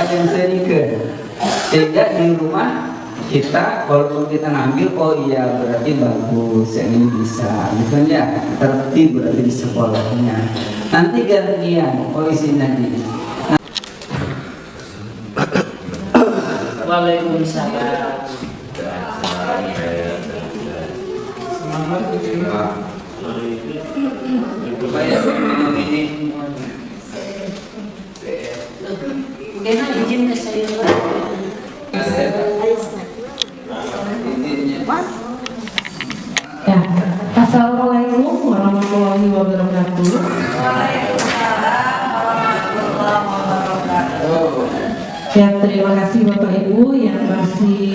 yang sedikit, sehingga di rumah kita walaupun kita ngambil, oh iya berarti bagus, yang ini bisa, bukan ya tertib berarti di sekolahnya. Nanti gantian polisi nanti. Waalaikumsalam. Kena izin ke saya. Ya, Assalamualaikum warahmatullahi wabarakatuh. Ya, terima kasih Bapak Ibu yang masih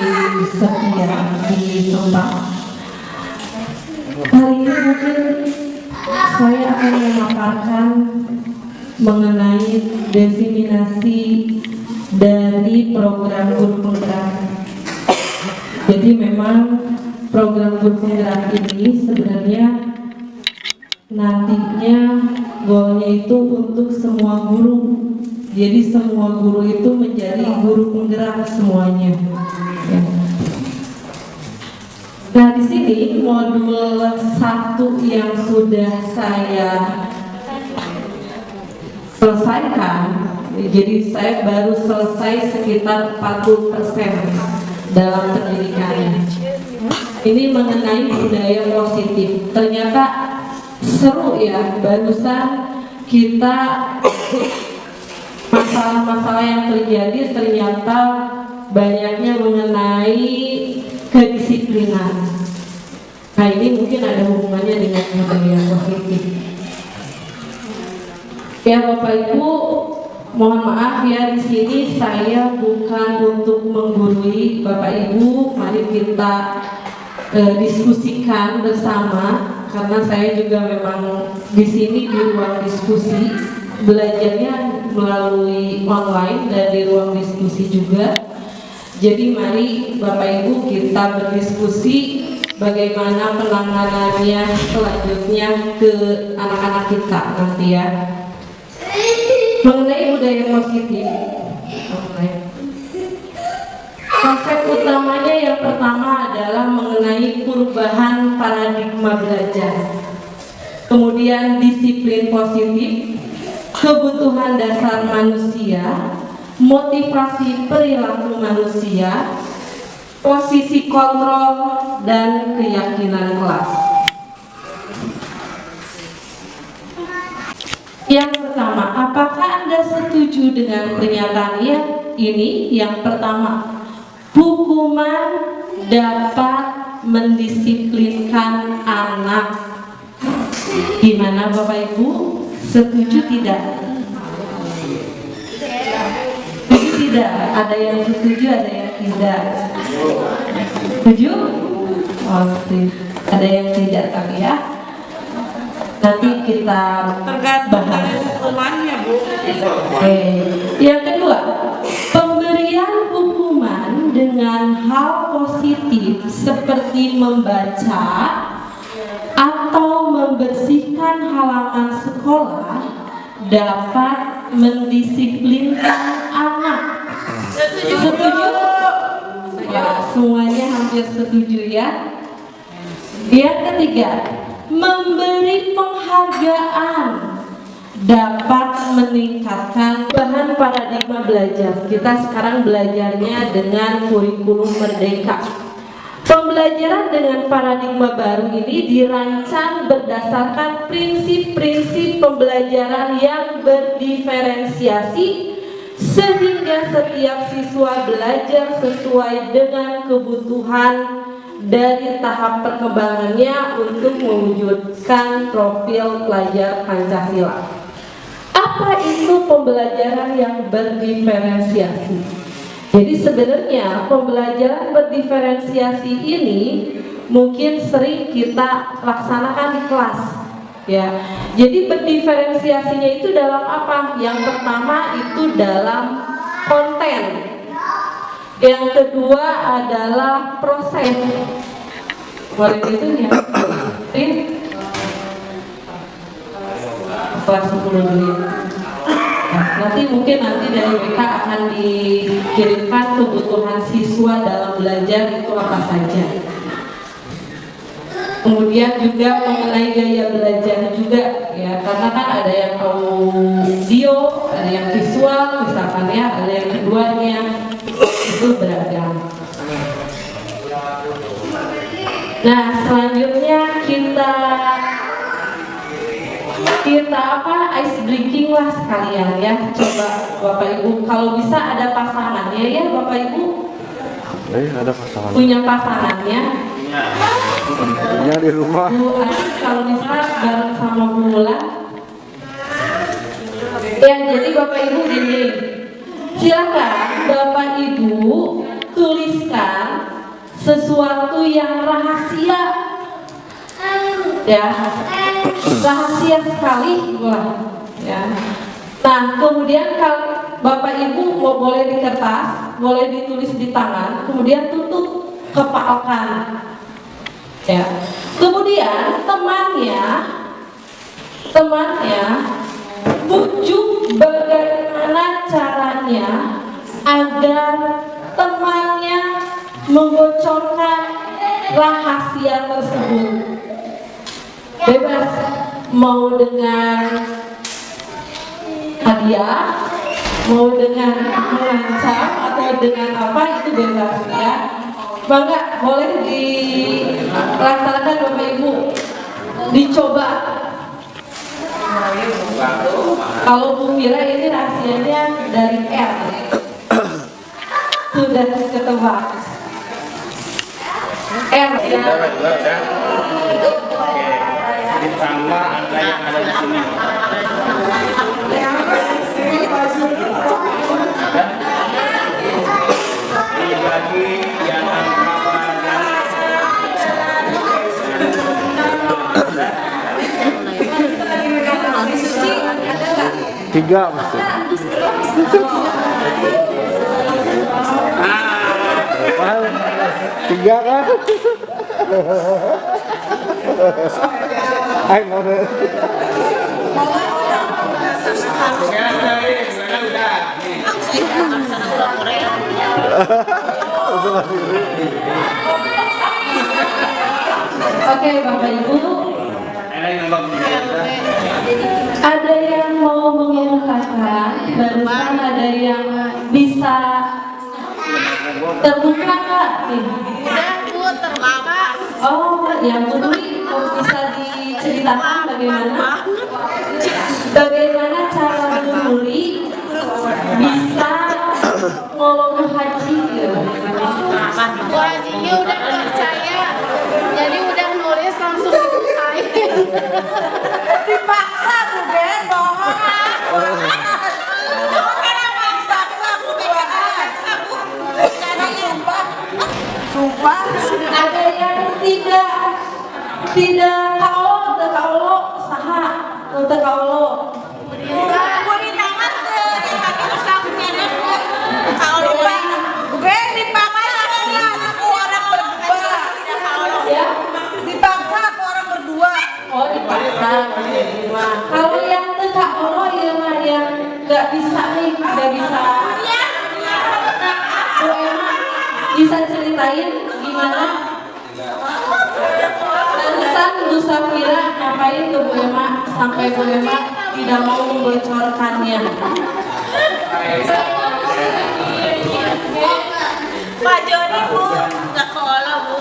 setia di tempat. Hari ini mungkin saya akan memaparkan mengenai definisi dari program guru penggerak. Jadi memang program guru penggerak ini sebenarnya nantinya goalnya itu untuk semua guru. Jadi semua guru itu menjadi guru penggerak semuanya. Ya. Nah di sini modul 1 yang sudah saya selesaikan, jadi saya baru selesai sekitar 40% dalam pendidikannya. Ini mengenai budaya positif. Ternyata seru ya, barusan kita masalah-masalah yang terjadi ternyata banyaknya mengenai kedisiplinan. Nah ini mungkin ada hubungannya dengan budaya positif. Ya Bapak Ibu, mohon maaf ya, di sini saya bukan untuk menggurui Bapak Ibu. Mari kita diskusikan bersama, karena saya juga memang di sini di ruang diskusi, belajarnya melalui online dan di ruang diskusi juga. Jadi mari Bapak Ibu kita berdiskusi bagaimana penanganannya selanjutnya ke anak-anak kita nanti ya. Mengenai budaya positif, konsep utamanya yang pertama adalah mengenai perubahan paradigma belajar, kemudian disiplin positif, kebutuhan dasar manusia, motivasi perilaku manusia, posisi kontrol, dan keyakinan kelas. Yang pertama, apakah Anda setuju dengan pernyataan ini? Yang pertama, hukuman dapat mendisiplinkan anak. Gimana Bapak Ibu? Setuju tidak? Setuju tidak? Ada yang setuju, ada yang tidak. Setuju? Oh, ada yang tidak tapi ya. Nanti kita bahas. Hukumannya Bu. Yang kedua, pemberian hukuman dengan hal positif seperti membaca atau membersihkan halaman sekolah dapat mendisiplinkan anak. Setuju? Wah, semuanya hampir setuju ya. Yang ketiga, memberi penghargaan dapat meningkatkan bahan paradigma belajar. Kita sekarang belajarnya dengan kurikulum merdeka. Pembelajaran dengan paradigma baru ini dirancang berdasarkan prinsip-prinsip pembelajaran yang berdiferensiasi, sehingga setiap siswa belajar sesuai dengan kebutuhan dari tahap perkembangannya untuk mewujudkan profil pelajar Pancasila. Apa itu pembelajaran yang berdiferensiasi? Jadi sebenarnya pembelajaran berdiferensiasi ini mungkin sering kita laksanakan di kelas ya. Jadi berdiferensiasinya itu dalam apa? Yang pertama itu dalam konten. Yang kedua adalah proses. Boleh gitu ya? Kelas 10 dulu ya. nanti dari BK akan dikirimkan kebutuhan siswa dalam belajar itu apa saja. Kemudian juga mengenai gaya belajar juga ya, karena kan ada yang audio, ada yang visual, misalkan ya, ada yang keduanya, itu beragam. Nah, selanjutnya kita ice breaking lah sekalian ya. Coba Bapak Ibu, kalau bisa ada pasangannya ya Bapak Ibu. Ada pasangan. Punya pasangannya. Punya di rumah. Bu Asyik kalau bisa bareng sama Bu Mulan. Ya, jadi Bapak Ibu gini, silakan Bapak Ibu tuliskan sesuatu yang rahasia, ya, rahasia sekali, wah, ya. Nah, kemudian kalau Bapak Ibu mau boleh di kertas, boleh ditulis di tangan, kemudian tutup, kepalkan. Ya. Kemudian temannya bujuk bagaimana caranya agar temannya membocorkan rahasia tersebut. Bebas, mau dengan hadiah, mau dengan mengancam atau dengan apa, itu bebas ya. Bangga, boleh dilaksanakan Bapak Ibu, dicoba. Kalau Bu Mira ini rahasianya dari R, sudah ketebak. R ya. Ditambah angka yang ada di sini. Dibagi yang angka Tiga pasti. Tiga kan? Ayo ngomong. Oke Bapak Ibu, ada yang mau mengemukakan, barusan ada yang bisa terbuka nggak nih? Udah terlama. Oh, yang peduli bisa diceritakan bagaimana cara peduli bisa ngomong haji ya? Bu Hajinya udah percaya, jadi udah nulis langsung dibukain. Dipaksa Bu Ben, bohong. Sumpah, ada yang tidak kaulo saha, kaulo. Aku di tangan tuh, kaki usahanya kalau lupa, Ben dipaksa aku orang berdua. Ya, Dipaksa aku orang berdua. oh dipaksa. Kalau yang kaulo yang nggak bisa nih, nggak bisa. Bu Emma bisa ceritain gimana? Barusan Bu Safira ngapain ke Bu Emma sampai Bu Emma tidak mau membocorkannya? Pak Joni Bu, nggak kaulah Bu.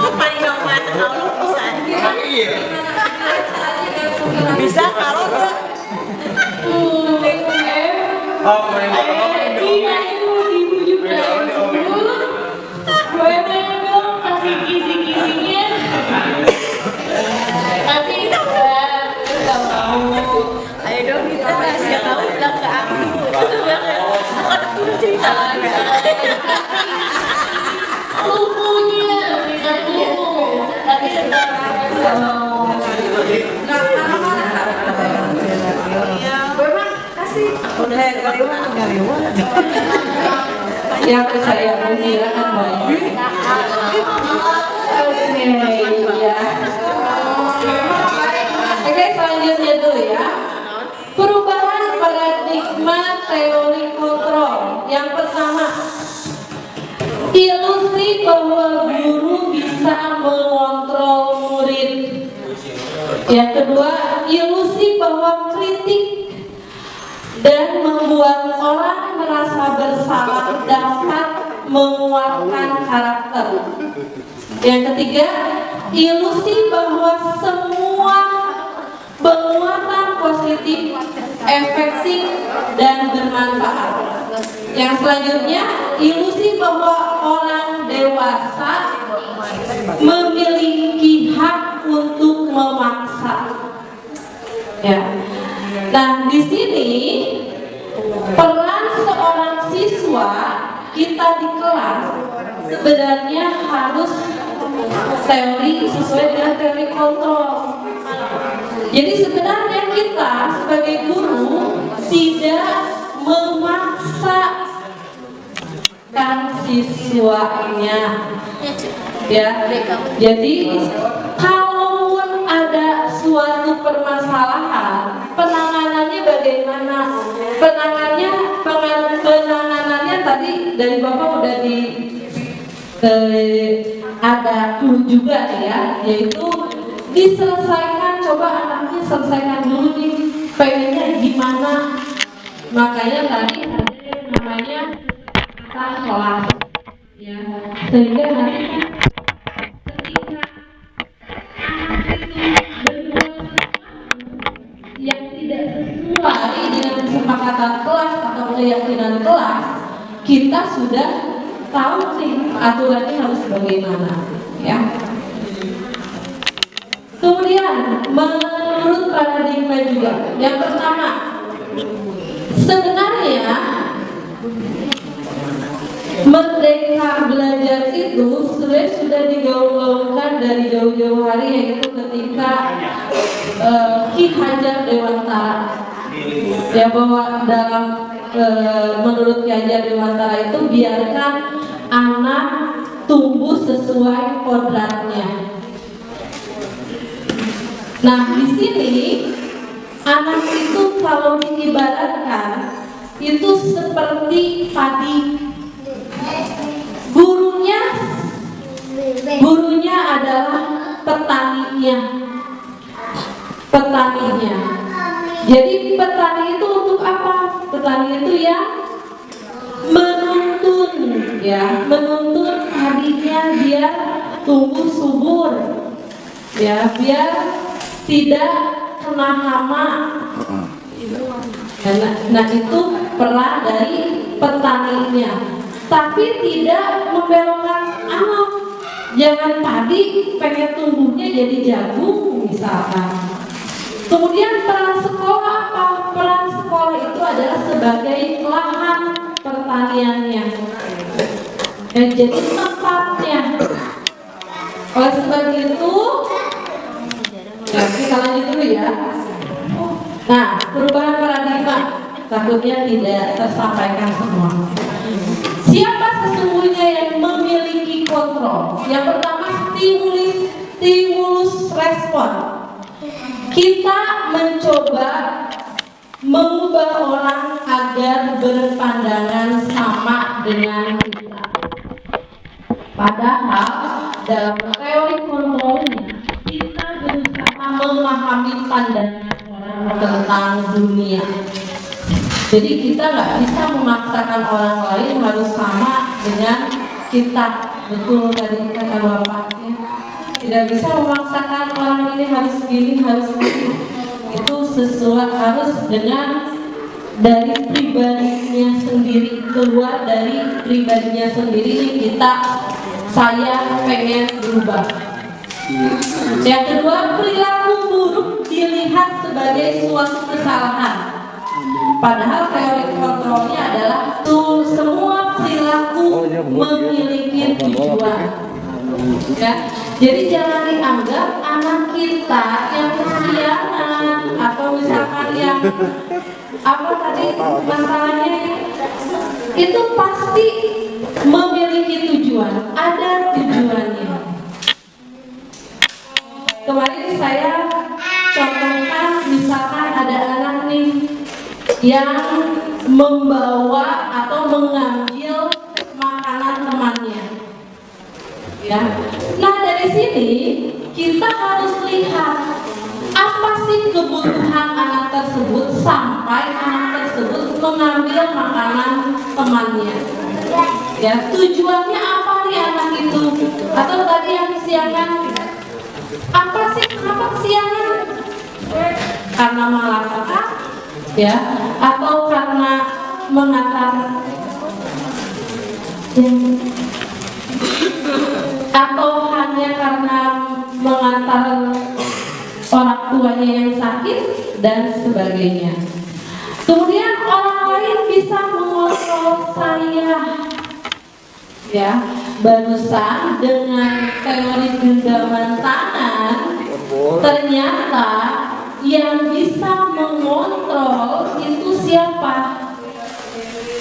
Mau paling nomor kaulah bisa. Bisa kalau nggak? Ibu juga. Bu Emma dong kasih kisi-kisinya. Tapi nggak mau. Ayo dong kita kasih tahu bilang ke aku. Aku ada punya cerita lagi. Lupunya, tidak lupu. Tapi nggak mau. Yang saya mengira kan banyak. Oke, ya. Oke, selanjutnya dulu ya. Perubahan paradigma ilusi bahwa guru bisa mengontrol murid. Yang kedua, ilusi bahwa kritik dan membuat orang merasa bersalah dapat menguatkan karakter. Yang ketiga, ilusi bahwa semua penguatan positif, efektif, dan bermanfaat. Yang selanjutnya, ilusi bahwa orang dewasa memiliki hak untuk memaksa. Ya. Nah, di sini peran seorang siswa kita di kelas sebenarnya harus teori sesuai dengan teori kontrol. Jadi sebenarnya kita sebagai guru tidak memaksa kan siswanya, ya. Jadi kalaupun ada suatu permasalahan, penanganannya bagaimana? Penanganannya tadi dari Bapak udah ada clue juga nih ya, yaitu diselesaikan. Coba anaknya selesaikan dulu nih, pengennya gimana. Makanya tadi ada yang namanya kelas, ya, sehingga nanti ketika yang tidak sesuai dengan kesepakatan kelas atau keyakinan kelas, kita sudah tahu nih aturannya harus bagaimana, ya. Kemudian menurut paradigma juga, yang pertama, sebenarnya merdeka belajar itu sebenarnya sudah digaung-gaungkan dari jauh-jauh hari, yaitu ketika Ki Hajar Dewantara, ya, bahwa dalam menurut Ki Hajar Dewantara itu biarkan anak tumbuh sesuai kodratnya. Nah, di sini anak itu kalau diibaratkan itu seperti padi. Gurunya adalah petaninya. Jadi petani itu untuk apa? Petani itu yang menuntun, ya, menuntun padinya biar tumbuh subur, ya, biar tidak kena hama. Nah, itu peran dari petaninya. Tapi tidak membelokkan anak. Jangan padi pengen tumbuhnya jadi jagung misalkan. Kemudian peran sekolah apa? Peran sekolah itu adalah sebagai lahan pertaniannya. Jadi tempatnya. Oleh sebab itu, ya, kita lanjut dulu ya. Nah, perubahan paradigma takutnya tidak tersampaikan semua. Siapa sesungguhnya yang memiliki kontrol? Yang pertama, stimulus respon. Kita mencoba mengubah orang agar berpandangan sama dengan kita. Padahal dalam teori kontrolnya kita berusaha memahami pandangan orang tentang dunia. Jadi kita nggak bisa memaksakan orang lain harus sama dengan kita. Betul tadi kata bapaknya, tidak bisa memaksakan orang ini harus gini, harus gini. Itu sesuai harus dengan dari pribadinya sendiri, keluar dari pribadinya sendiri. Saya pengen berubah. Yang kedua, perilaku buruk dilihat sebagai suatu kesalahan. Padahal teori kontrolnya adalah semua perilaku memiliki tujuan. Ya, jadi jangan dianggap anak kita yang kesianan atau misalkan yang apa tadi masalahnya itu pasti memiliki tujuan, ada tujuannya. Kemarin saya contohkan misalkan ada anak nih yang membawa atau mengambil makanan temannya. Ya. Nah dari sini kita harus lihat apa sih kebutuhan anak tersebut sampai anak tersebut mengambil makanan temannya. Ya, tujuannya apa nih anak itu? Atau tadi yang kesiangan, apa sih kenapa kesiangan? Karena malapetaka, ya, atau karena mengantar, atau hanya karena mengantar orang tuanya yang sakit dan sebagainya. Kemudian orang lain bisa mengontrol saya. Ya, barusan dengan teori genggaman tangan, ternyata yang bisa mengontrol itu siapa?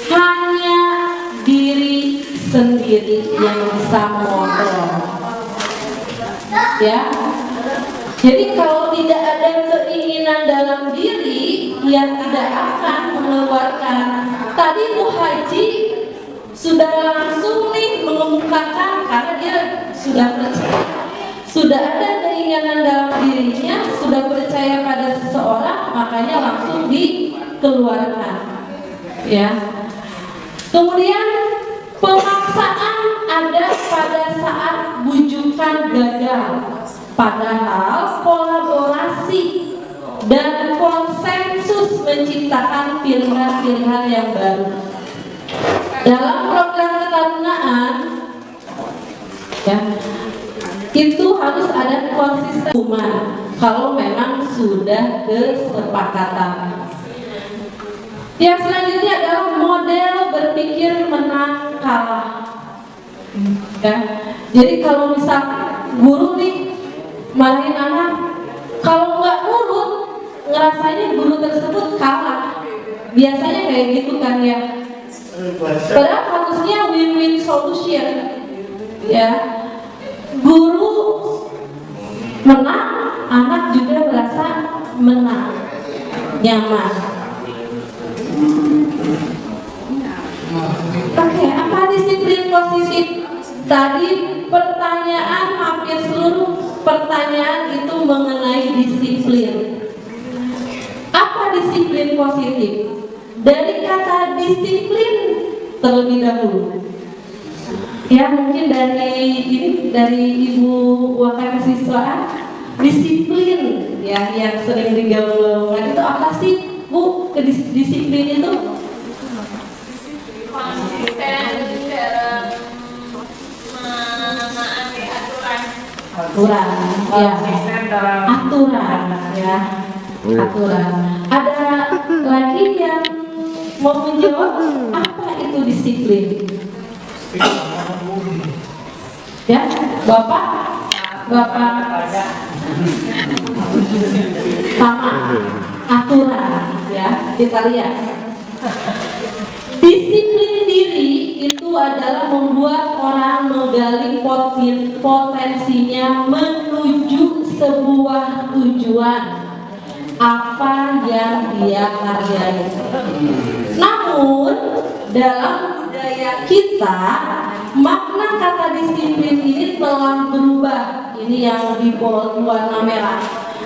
Hanya diri sendiri yang bisa mengontrol. Ya. Jadi kalau tidak ada keinginan dalam diri, ia tidak akan mengeluarkan. Tadi Bu Haji sudah langsung nih mengemukakan karena dia sudah percaya, sudah ada keinginan dalam dirinya, sudah percaya pada seseorang, makanya langsung dikeluarkan. Ya. Kemudian pemaksaan ada pada saat bujukan gagal. Padahal kolaborasi dan konsensus menciptakan pilihan-pilihan yang baru. Dalam program ketarunaan, ya, itu harus ada konsistensi kalau memang sudah kesepakatan. Yang selanjutnya adalah model berpikir menang kalah. Ya, jadi kalau misal guru nih marahin anak, kalau nggak nurut, ngerasanya guru tersebut kalah. Biasanya kayak gitu kan ya. Padahal harusnya win-win solution. Ya, guru menang, anak juga merasa menang, nyaman. Oke, apa disiplin positif? Tadi pertanyaan hampir seluruh pertanyaan itu mengenai disiplin. Apa disiplin positif? Dari kata disiplin terlebih dahulu. Ya, mungkin dari Ibu Wakil Siswaan, disiplin ya yang sering digaungkan itu apa sih Bu? Disiplin itu konsisten dalam menaati aturan, ya, aturan, ya, aturan. Ada lagi yang mau menjawab apa itu disiplin? Ya, Bapak sama aturan, ya, kita lihat. Disiplin diri itu adalah membuat orang menggali potensinya menuju sebuah tujuan apa yang dia kerjain. Namun dalam budaya kita makna kata disiplin ini telah berubah. Ini yang di warna merah,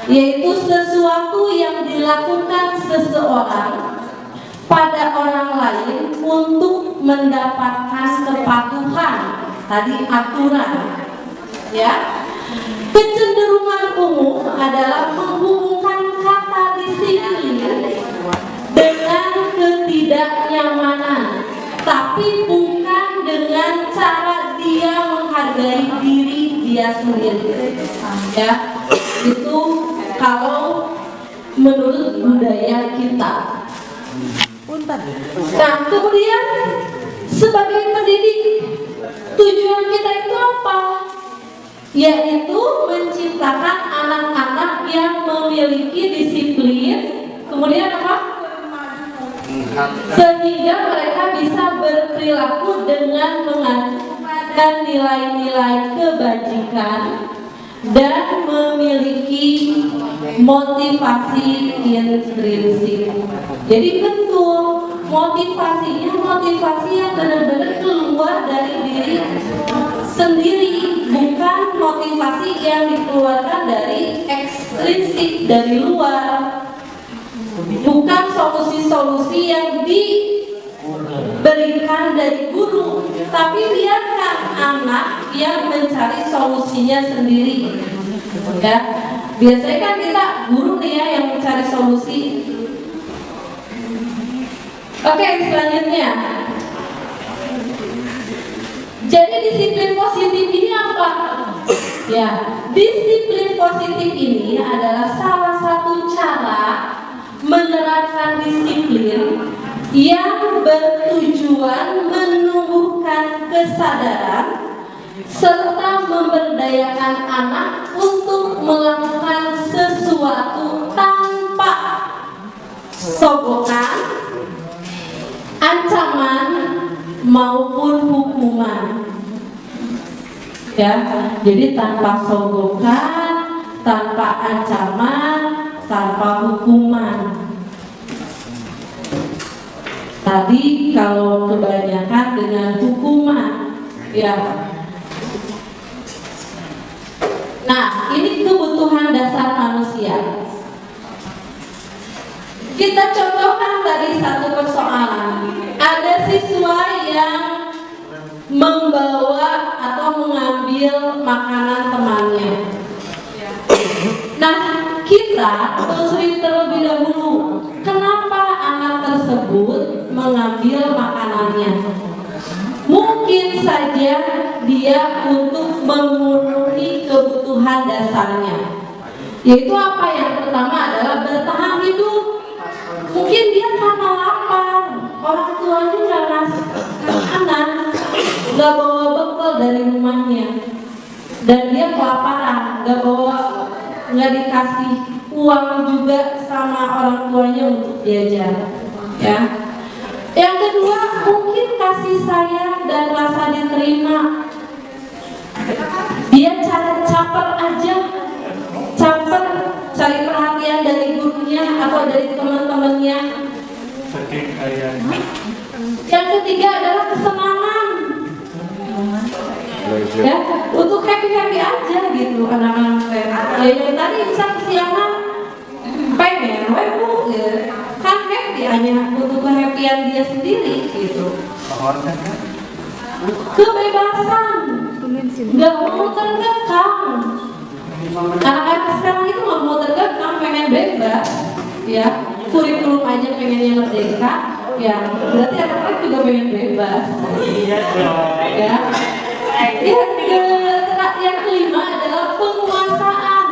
yaitu sesuatu yang dilakukan seseorang pada orang lain untuk mendapatkan kepatuhan. Tadi aturan, ya. Kecenderungan umum adalah menghubungkan kata disiplin dengan ketidaknyamanan, tapi bukan dengan cara dia menghargai diri dia sendiri. Ya, itu kalau menurut budaya kita. Nah, kemudian sebagai pendidik, tujuan kita itu apa? Yaitu menciptakan anak-anak yang memiliki disiplin. Kemudian apa? Sehingga mereka bisa berperilaku dengan mengajarkan nilai-nilai kebajikan dan memiliki motivasi intrinsik. Jadi betul motivasinya motivasi yang benar-benar keluar keluar dari diri sendiri, bukan motivasi yang dikeluarkan dari ekstrinsik, dari luar. Bukan solusi-solusi yang diberikan dari guru, tapi biarkan anak yang mencari solusinya sendiri. Ya, biasanya kan kita guru nih ya yang mencari solusi. Oke, selanjutnya. Jadi disiplin positif ini apa? Ya, disiplin positif ini adalah salah satu cara menerapkan disiplin yang bertujuan menumbuhkan kesadaran serta memberdayakan anak untuk melakukan sesuatu tanpa sogokan, ancaman maupun hukuman. Ya, jadi tanpa sogokan, tanpa ancaman, tanpa hukuman. Tadi kalau kebanyakan dengan hukuman, ya. Nah, ini kebutuhan dasar manusia. Kita contohkan tadi satu persoalan. Ada siswa yang membawa atau mengambil makanan temannya. Nah, kita telusuri terlebih dahulu kenapa anak tersebut mengambil makanannya. Mungkin saja dia untuk memenuhi kebutuhan dasarnya, yaitu apa? Yang pertama adalah bertahan hidup. Mungkin dia karena lapar, orang tuanya nggak ngasih makanan, nggak bawa bekal dari rumahnya, dan dia kelaparan, nggak dikasih uang juga sama orang tuanya untuk jajan. Ya. Yang kedua, mungkin kasih sayang dan rasa diterima. Dia caper aja, cari perhatian dari gurunya atau dari teman-temannya. Yang ketiga adalah kesenangan. Ya, untuk happy aja gitu anak-anak saya. Ya, yang tadi bisa kesiangan, pengen, bu, ya. Kan happy hanya untuk kehappyan dia sendiri gitu. Kebebasan, nggak mau terkekang. Anak-anak sekarang itu nggak mau terkekang, pengen bebas. Ya, kurikulum aja pengennya merdeka. Ya, berarti anak-anak juga pengen bebas. Ya. Yang kelima adalah penguasaan.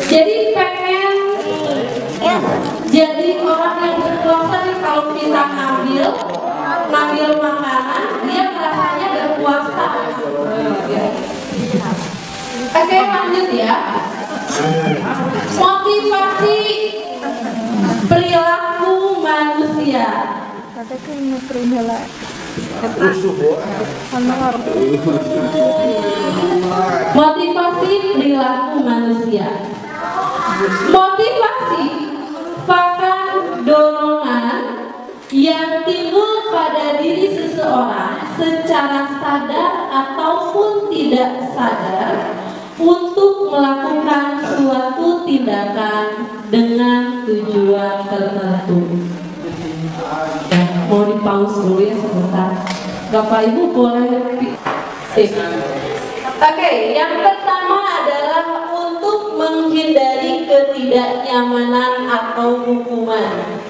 Jadi pengen jadi orang yang berkuasa nih. Kalau kita ngambil makanan, dia merasanya berkuasa. Oke, lanjut ya. Motivasi perilaku manusia. Motivasi perilaku manusia. Motivasi merupakan dorongan yang timbul pada diri seseorang secara sadar ataupun tidak sadar untuk melakukan suatu tindakan dengan tujuan tertentu. Mau di-pause dulu ya sebentar. Bapak Ibu boleh sip. Oke, yang pertama adalah untuk menghindari ketidaknyamanan atau hukuman.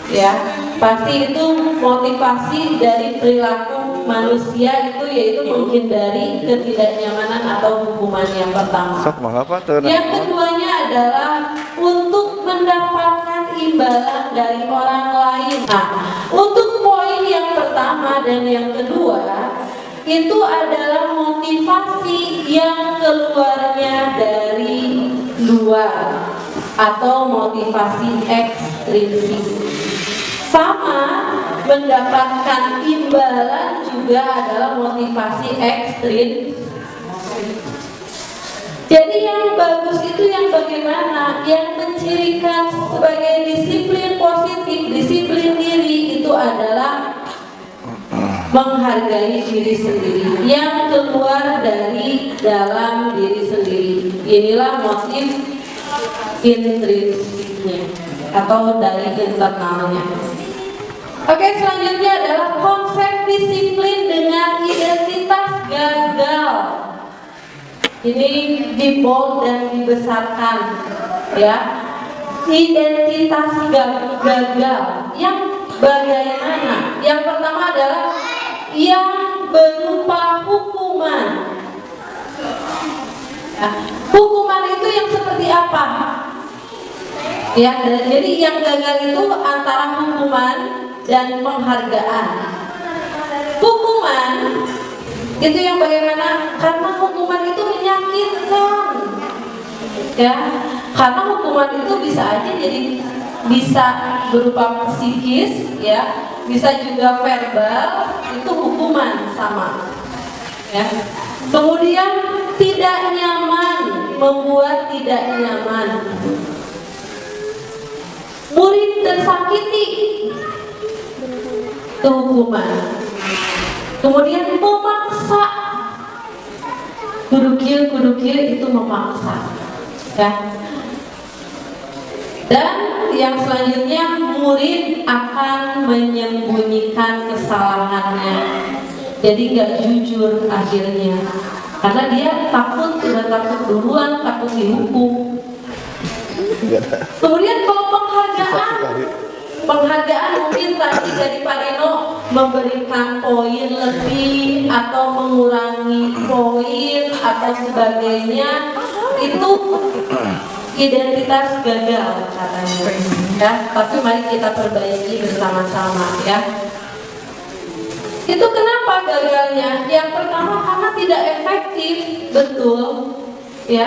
Ya, pasti itu motivasi dari perilaku manusia itu yaitu menghindari ketidaknyamanan atau hukuman yang pertama. Yang keduanya adalah untuk mendapatkan imbalan dari orang lain. Nah, untuk poin yang pertama dan yang kedua itu adalah motivasi yang keluarnya dari luar atau motivasi ekstrinsik. Sama, mendapatkan imbalan juga adalah motivasi ekstrinsik. Jadi yang bagus itu yang bagaimana? Yang mencirikan sebagai disiplin positif, disiplin diri itu adalah menghargai diri sendiri yang keluar dari dalam diri sendiri. Inilah motif intrinsiknya atau dari internalnya. Oke, selanjutnya adalah konsep disiplin dengan identitas gagal. Ini di bold dan dibesarkan, ya. Identitas gagal yang bagaimana? Yang pertama adalah yang berupa hukuman. Ya, hukuman itu yang seperti apa? Ya, jadi yang gagal itu antara hukuman dan penghargaan. Hukuman itu yang bagaimana? Karena hukuman itu menyakitkan, ya. Karena hukuman itu bisa aja jadi bisa berupa psikis, ya, bisa juga verbal. Itu hukuman sama, ya. Kemudian tidak nyaman, membuat tidak nyaman. Murid tersakiti, itu hukuman. Kemudian memaksa, kudukil itu memaksa, ya. Dan yang selanjutnya, murid akan menyembunyikan kesalahannya, jadi gak jujur akhirnya, karena dia takut, udah takut duluan, takut dihukum. Kemudian kalau penghargaan mungkin tadi dari Pak Nino memberikan poin lebih atau mengurangi poin atau sebagainya, itu identitas gagal katanya, ya. Tapi mari kita perbaiki bersama-sama, ya. Itu kenapa gagalnya? Yang pertama karena tidak efektif, betul, ya.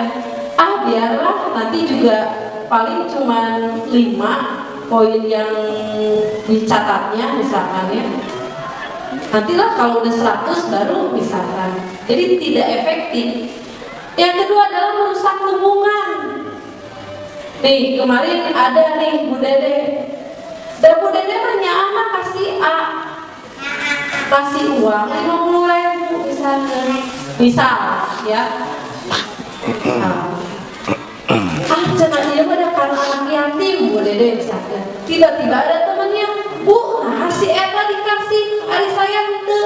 Biarlah nanti juga paling cuman 5 poin yang dicatatnya misalkan, ya. Nantilah kalau udah 100 baru misalkan. Jadi tidak efektif. Yang kedua adalah merusak hubungan. Nih, kemarin ada nih Bu Dede. Dan Bu Dede nanya anak kasih A, kasih uang 50.000 misalkan. Misal, ya. Jangan dia pada karena anak yatim, Bu Dede misalkan. Tiba-tiba ada temennya, Bu, nah si Ella dikasih, hari saya itu,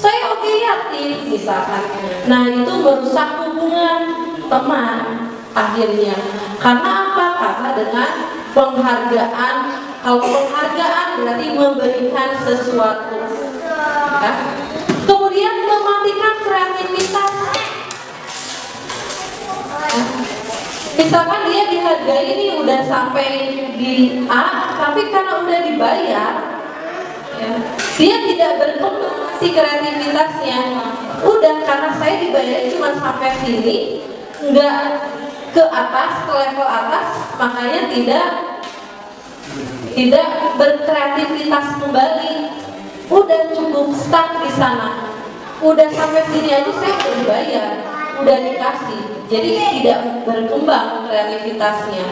saya oke yatim misalkan. Nah itu merusak hubungan teman akhirnya. Karena apa? Karena dengan penghargaan. Kalau penghargaan berarti memberikan sesuatu, ya. Kemudian mematikan kreativitas. Misalkan dia dihargai ini udah sampai di A, tapi karena udah dibayar, ya, dia tidak berkembang si kreativitasnya. Udah karena saya dibayar cuma sampai sini, nggak ke atas, ke level atas, makanya tidak berkreativitas kembali. Udah cukup stuck di sana. Udah sampai sini aja saya udah dibayar, udah dikasih, jadi tidak berkembang kreativitasnya.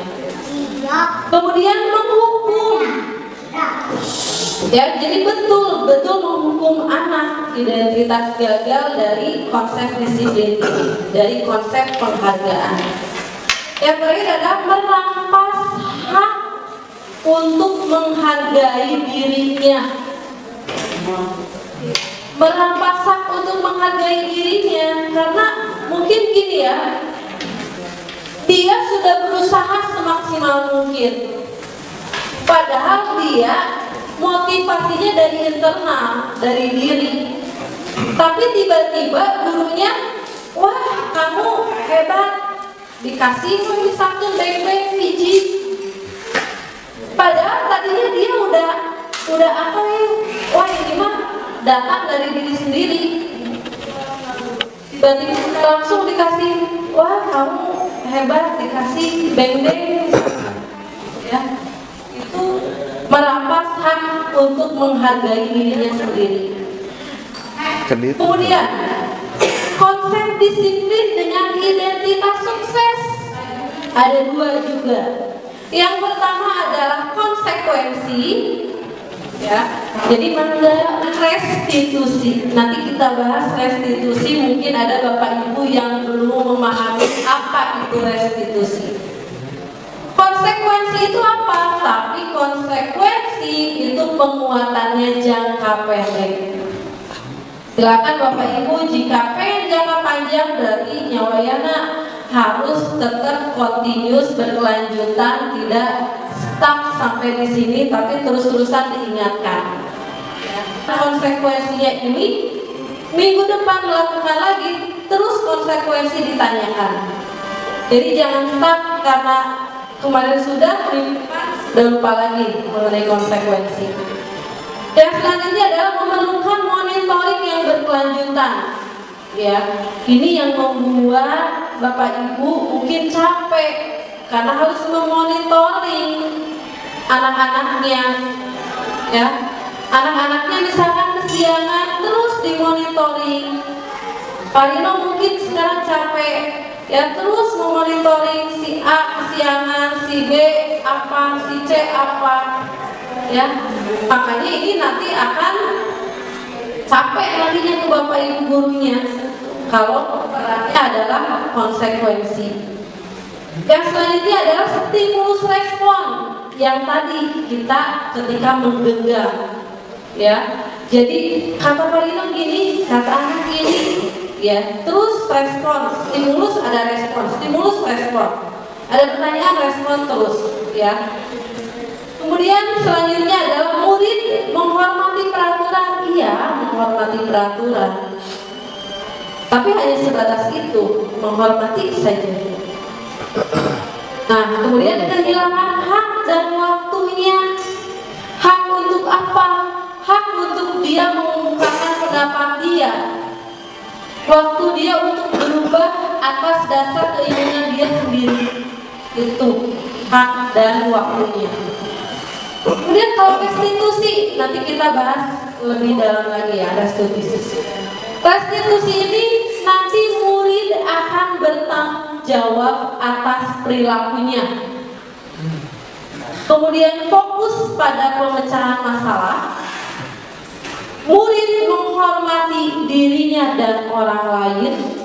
Kemudian menghukum, ya, jadi betul menghukum anak. Identitas gagal dari konsep disiplin, dari konsep penghargaan. Yang terakhir adalah merampas hak untuk menghargai dirinya. Merampas hak untuk menghargai dirinya, karena mungkin gini ya, dia sudah berusaha semaksimal mungkin, padahal dia motivasinya dari internal, dari diri. Tapi tiba-tiba gurunya, wah kamu hebat, dikasih misalkan baik-baik biji, padahal tadinya dia udah apa ya, wah ini mah datang dari diri sendiri. Tiba-tiba langsung dikasih, wah kamu hebat, dikasih beng-beng, ya. Itu merampas hak untuk menghargai dirinya sendiri. Kemudian konsep disiplin dengan identitas sukses ada 2 juga. Yang pertama adalah konsekuensi, Ya, jadi restitusi. Nanti kita bahas restitusi. Mungkin ada bapak ibu yang belum memahami apa itu restitusi. Konsekuensi itu apa? Tapi konsekuensi itu penguatannya jangka pendek. Silakan bapak ibu, jika pengen jangka panjang berarti nyawayana harus tetap continuous, berkelanjutan, tidak stuck sampai di sini, tapi terus-terusan diingatkan. Konsekuensinya ini minggu depan melakukan lagi, terus konsekuensi ditanyakan. Jadi jangan stuck karena kemarin sudah, minggu depan udah lupa lagi mengenai konsekuensi. Yang selanjutnya adalah memerlukan monitoring yang berkelanjutan. Ya, ini yang membuat bapak ibu mungkin capek karena harus memonitoring anak-anaknya. Ya, anak-anaknya misalkan kesiangan terus dimonitoring. Pak Rino mungkin sekarang capek, ya terus memonitoring si A kesiangan, si B apa, si C apa. Ya, makanya ini nanti akan capek nantinya ke bapak ibu gurunya kalau perannya adalah konsekuensi. Yang selanjutnya adalah stimulus respon yang tadi kita ketika menggenggam. Ya, jadi kata Pak Rino gini, kata anak gini, ya terus respon, stimulus ada respon, stimulus respon, ada pertanyaan respon terus, ya. Kemudian selanjutnya adalah murid menghormati peraturan. Iya, menghormati peraturan. Tapi hanya sebatas itu, menghormati saja. Nah, kemudian kehilangan hak dan waktunya. Hak untuk apa? Hak untuk dia mengungkapkan pendapat dia. Waktu dia untuk berubah atas dasar keinginan dia sendiri. Itu hak dan waktunya. Kemudian kalau restitusi, nanti kita bahas lebih dalam lagi ya, restitusi. Restitusi ini nanti murid akan bertanggung jawab atas perilakunya. Kemudian fokus pada pemecahan masalah. Murid menghormati dirinya dan orang lain.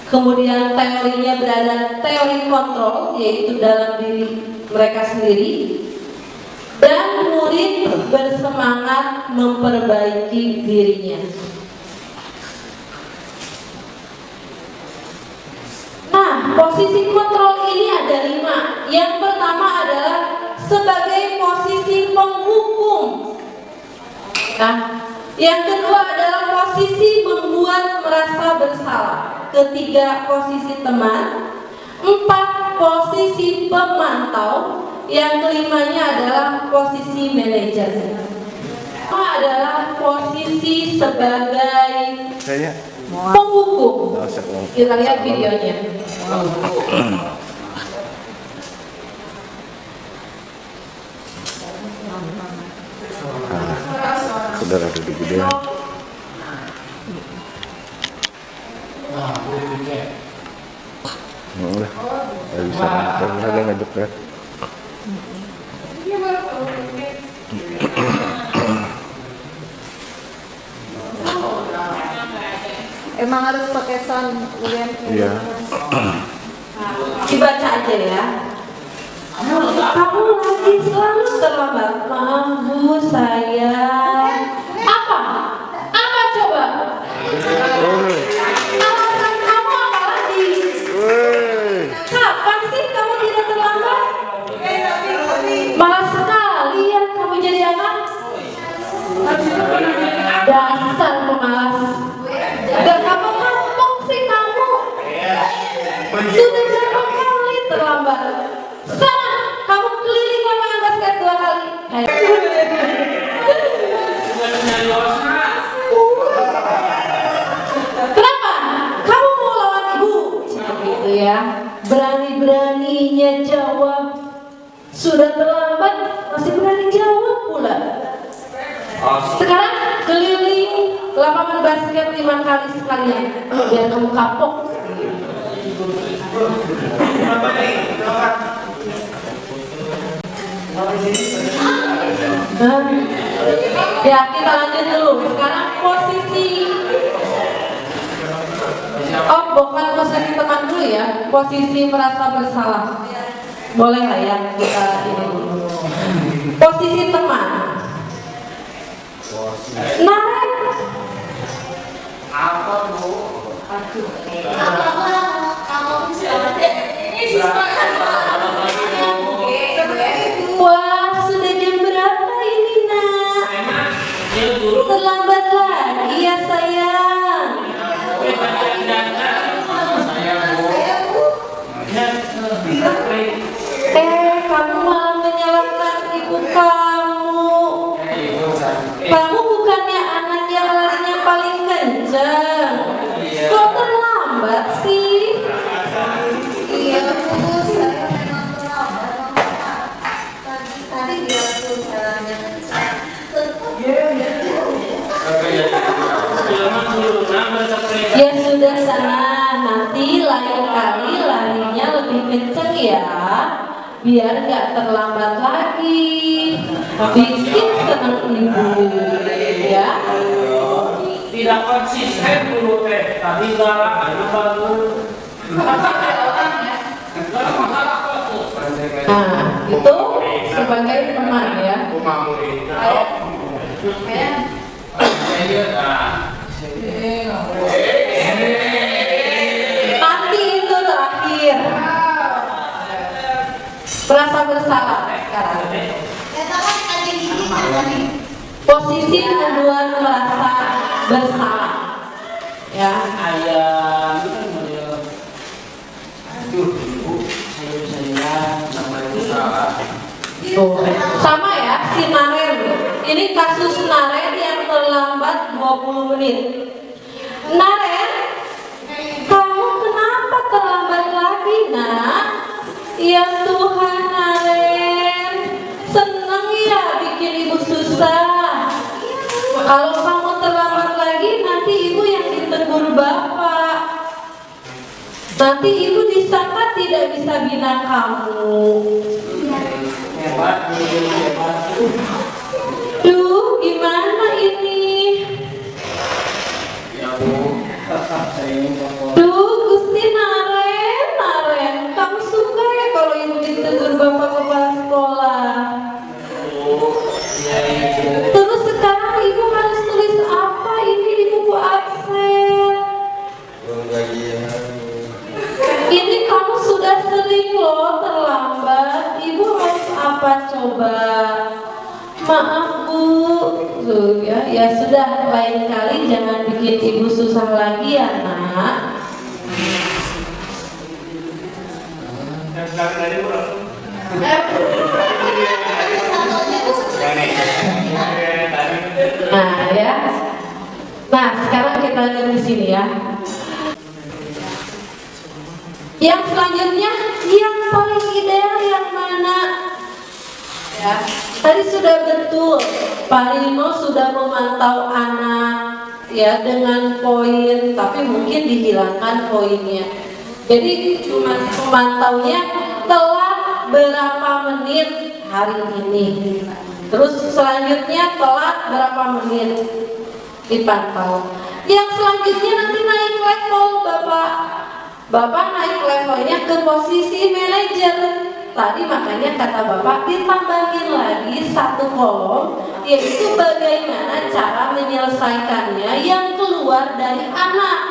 Kemudian teorinya berada teori kontrol, yaitu dalam diri mereka sendiri. Dan murid bersemangat memperbaiki dirinya. Nah, posisi kontrol ini ada 5. Yang pertama adalah sebagai posisi penghukum. Nah, yang kedua adalah posisi membuat merasa bersalah. Ketiga, posisi teman. 4, posisi pemantau. Yang kelimanya adalah posisi manajer. Adalah posisi sebagai penghukum. Kita lihat videonya. Sudah ada di video. Udah, nggak bisa lagi ngajak ya. Emang harus pakai sound UM? Iya. Dibaca aja ya. Kamu lagi selalu terlambat. Maaf Bu, saya. Apa? Apa coba? Alasan kamu apa lagi? Kapan sih kamu tidak terlambat? Malas sekali ya kamu jadi anak. Dasar pemalas. Gak kapok-kapok sih kamu. Sudah berapa kali terlambat? Sana, kamu keliling lapangan basket 2 kali. Kenapa? Kamu mau lawan ibu? Gitu ya. Berani-beraninya jawab. Sudah terlambat, masih berani jawab pula. Sekarang keliling lapangan basket 5 kali sekalian, biar kamu kapok. Ya, kita lanjut dulu. Sekarang posisi. Oh, bukan posisi teman dulu ya. Posisi merasa bersalah. Boleh lah ya kita ini dulu. Posisi teman. Naik. Apa bu? Wah, sudah jam berapa ini, Nak? Terlambat lagi ya, sayang. Kamu malah menyalahkan ibu kamu. Kamu bukannya anak yang larinya paling kencang. Kok terlambat sih? Iya Bu, saya memang terlambat. Tadi dia tuh jalannya kencang. Ya sudah sana, nanti lain kali larinya lebih kenceng ya, biar nggak terlambat lagi. Bikin seneng ibu, ya. Tidak konsisten dulu teh. Tadi galak, ada bagus. Nah, itu sebagai teman ya. Nanti itu terakhir. Merasa bersalah sekarang. Posisi kedua merasa bersalah. Ya. Ayah, itu kan model. Aduh, ibu, saya namanya salah. Tuh, sama ya si Naren. Ini kasus Naren yang terlambat 20 menit. Naren, kamu kenapa terlambat lagi, Nak? Ya Tuhan, Naren, seneng ya bikin ibu susah. Kalau kamu terlambat lagi, nanti ibu yang ditegur bapak. Nanti ibu disangka tidak bisa bina kamu. Hebat, hebat. Duh, gimana ini? Ya bu, saya ingin telepon. Duh, Gusti Naren, Naren, kamu suka ya kalau ibu ditegur bapak kepala sekolah? Terus sekarang ibu harus tulis apa ini di buku absen? Ini kamu sudah sering loh terlambat. Ibu harus apa coba? Maaf Bu. Tuh, ya sudah, lain kali jangan bikin ibu susah lagi ya, Nak. Nah ya. Nah sekarang kita lihat di sini ya. Yang selanjutnya, yang paling ideal yang mana? Ya, tadi sudah betul, Pak Rino sudah memantau anak ya dengan poin, tapi mungkin dihilangkan poinnya. Jadi cuma memantaunya telat berapa menit hari ini. Terus selanjutnya telat berapa menit dipantau. Yang selanjutnya nanti naik level Bapak. Bapak naik levelnya ke posisi manajer. Tadi makanya kata Bapak ditambahin lagi satu kolom, yaitu bagaimana cara menyelesaikannya yang keluar dari anak,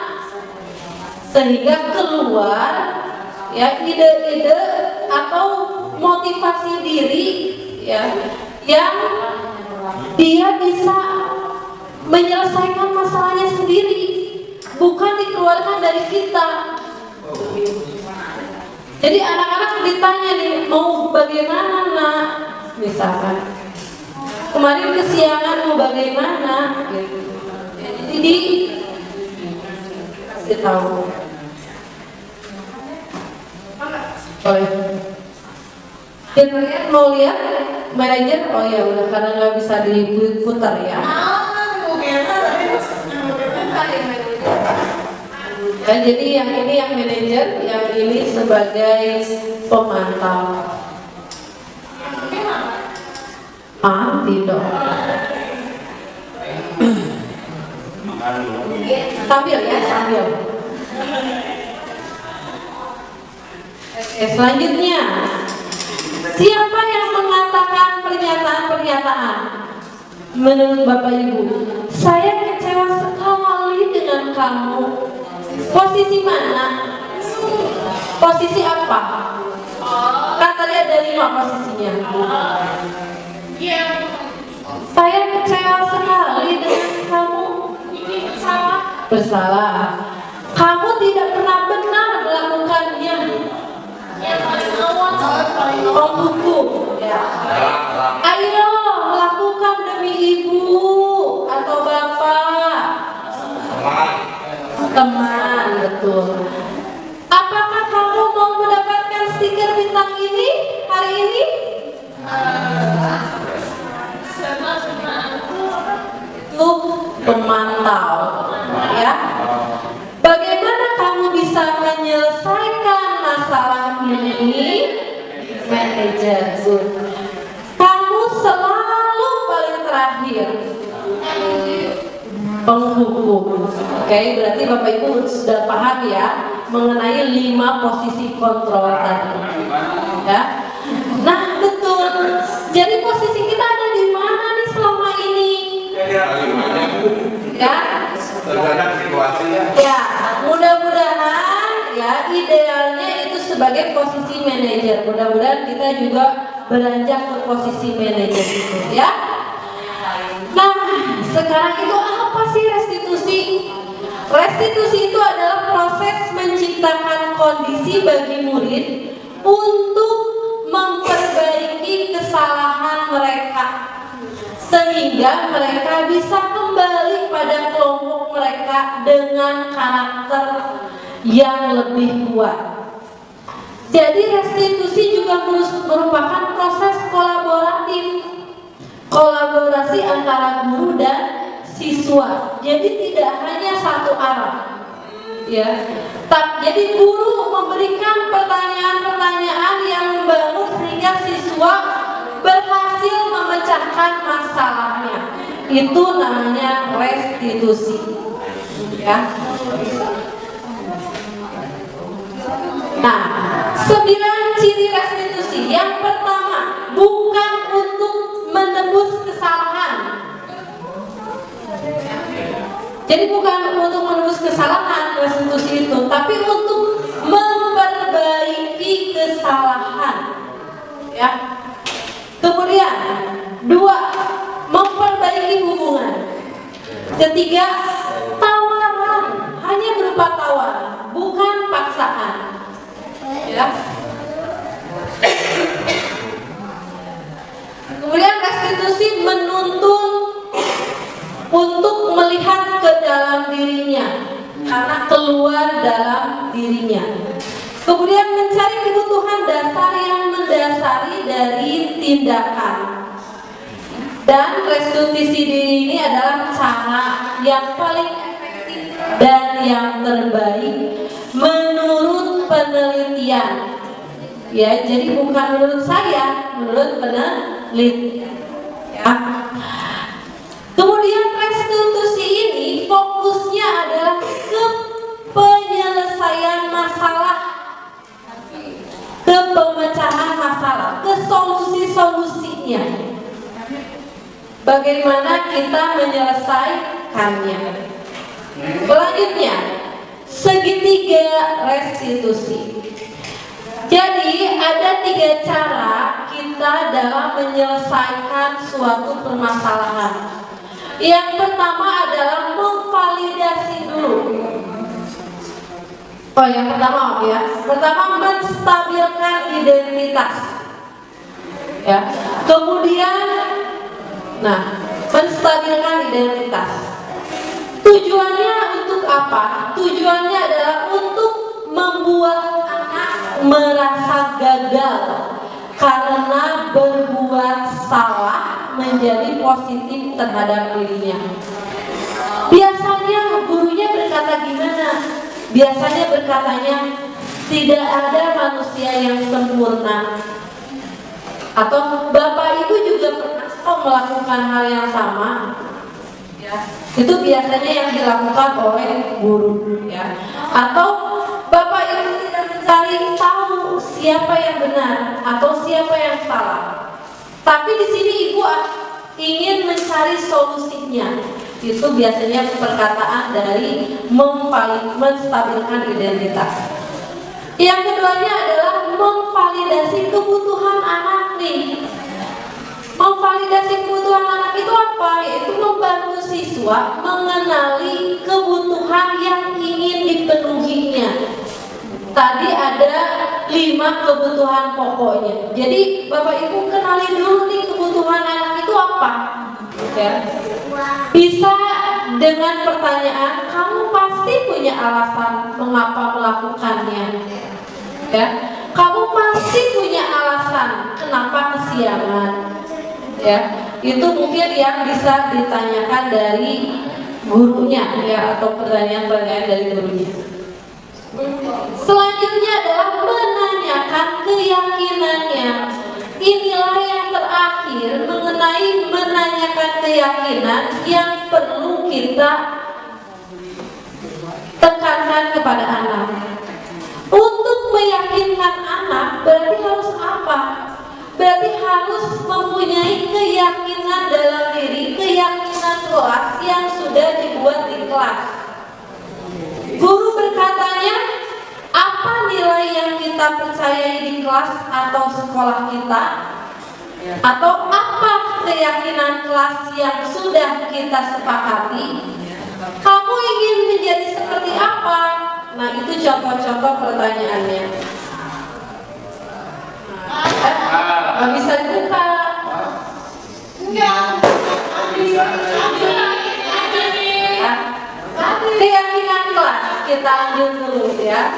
sehingga keluar ya ide-ide atau motivasi diri ya yang dia bisa menyelesaikan masalahnya sendiri, bukan dikeluarkan dari kita. Jadi anak-anak ditanya nih, mau bagaimana Nak? Misalkan kemarin kesiangan mau bagaimana? Jadi kasih tahu. Boleh. Kalian mau lihat manajer? Oh ya udah, karena nggak bisa diputar ya. Ya, jadi yang ini yang manajer, yang ini sebagai pemantau. Tidak. Sambil ya, sambil. Oke, selanjutnya, siapa yang mengatakan pernyataan-pernyataan? Menurut Bapak Ibu, saya kecewa sekali dengan kamu. Posisi mana? Posisi apa? Kan tadi ada 5 posisinya. Saya kecewa sekali dengan kamu. Bersalah. Kamu tidak pernah benar melakukannya. Menghukum. Ya. Ayo lakukan demi ibu atau bapak. Teman, betul. Apakah kamu mau mendapatkan stiker bintang ini hari ini? Itu pemantau, ya. Bagaimana kamu bisa menyelesaikan masalah ini? Manajer, kamu selalu paling terakhir. Penghukum. Oke, berarti Bapak Ibu sudah paham ya mengenai 5 posisi kontrol tadi. Ya. Nah, betul. Jadi posisi kita ada di mana nih selama ini? Ya. Tergantung situasinya. Ya, mudah-mudahan ya idealnya itu sebagai posisi manajer. Mudah-mudahan kita juga beranjak ke posisi manajer itu, ya. Nah, sekarang itu apa sih restitusi? Restitusi itu adalah proses menciptakan kondisi bagi murid untuk memperbaiki kesalahan mereka sehingga mereka bisa kembali pada kelompok mereka dengan karakter yang lebih kuat. Jadi restitusi juga merupakan proses kolaborasi antara guru dan siswa. Jadi tidak hanya satu arah, ya. Jadi guru memberikan pertanyaan-pertanyaan yang membangun sehingga siswa berhasil memecahkan masalahnya. Itu namanya restitusi, ya. Nah, 9 ciri restitusi. Yang pertama, bukan untuk menebus kesalahan. Jadi bukan untuk menebus kesalahan restitusi itu, tapi untuk memperbaiki kesalahan. Ya. Kemudian 2, memperbaiki hubungan. Ketiga, tawaran, hanya berupa tawaran, bukan paksaan. Ya. Kemudian restitusi menuntun untuk melihat ke dalam dirinya karena keluar dalam dirinya. Kemudian mencari kebutuhan dasar yang mendasari dari tindakan. Dan restitusi diri ini adalah cara yang paling efektif dan yang terbaik menurut penelitian. Ya, jadi bukan menurut saya, menurut penelitian. Ya. Kemudian restitusi ini fokusnya adalah ke penyelesaian masalah, ke pemecahan masalah, ke solusi-solusinya. Bagaimana kita menyelesaikannya. Selanjutnya, segitiga restitusi. Jadi ada 3 cara kita dalam menyelesaikan suatu permasalahan. Yang pertama adalah memvalidasi dulu. Oh, yang pertama ya. Pertama, menstabilkan identitas. Ya. Kemudian, menstabilkan identitas. Tujuannya untuk apa? Tujuannya adalah untuk membuat anak merasa gagal karena berbuat salah menjadi positif terhadap dirinya. Biasanya gurunya berkata gimana? Biasanya berkatanya, tidak ada manusia yang sempurna. Atau Bapak Ibu juga pernah kok melakukan hal yang sama, ya, itu biasanya yang dilakukan oleh guru, ya. Atau Bapak Ibu tidak mencari tahu siapa yang benar atau siapa yang salah, tapi di sini Ibu ingin mencari solusinya. Itu biasanya perkataan dari menstabilkan identitas. Yang keduanya adalah memvalidasi kebutuhan anak nih. Memvalidasi kebutuhan anak itu apa? Yaitu membantu siswa mengenali kebutuhan yang ingin dipenuhinya. Tadi ada 5 kebutuhan pokoknya. Jadi Bapak Ibu kenali dulu nih kebutuhan anak itu apa, ya. Bisa dengan pertanyaan, kamu pasti punya alasan mengapa melakukannya, ya. Kamu pasti punya alasan kenapa kesiangan, ya. Itu mungkin yang bisa ditanyakan dari gurunya, ya, atau pertanyaan-pertanyaan dari gurunya. Selanjutnya adalah menanyakan keyakinannya. Inilah yang terakhir mengenai menanyakan keyakinan yang perlu kita tekankan kepada anak. Untuk meyakinkan anak berarti harus apa? Berarti harus mempunyai keyakinan dalam diri, keyakinan kelas yang sudah dibuat di kelas. Guru berkatanya, apa nilai yang kita percayai di kelas atau sekolah kita? Atau apa keyakinan kelas yang sudah kita sepakati? Kamu ingin menjadi seperti apa? Nah, itu contoh-contoh pertanyaannya. Nggak bisa dibuka. Keyakinan kelas kita lanjut dulu, ya.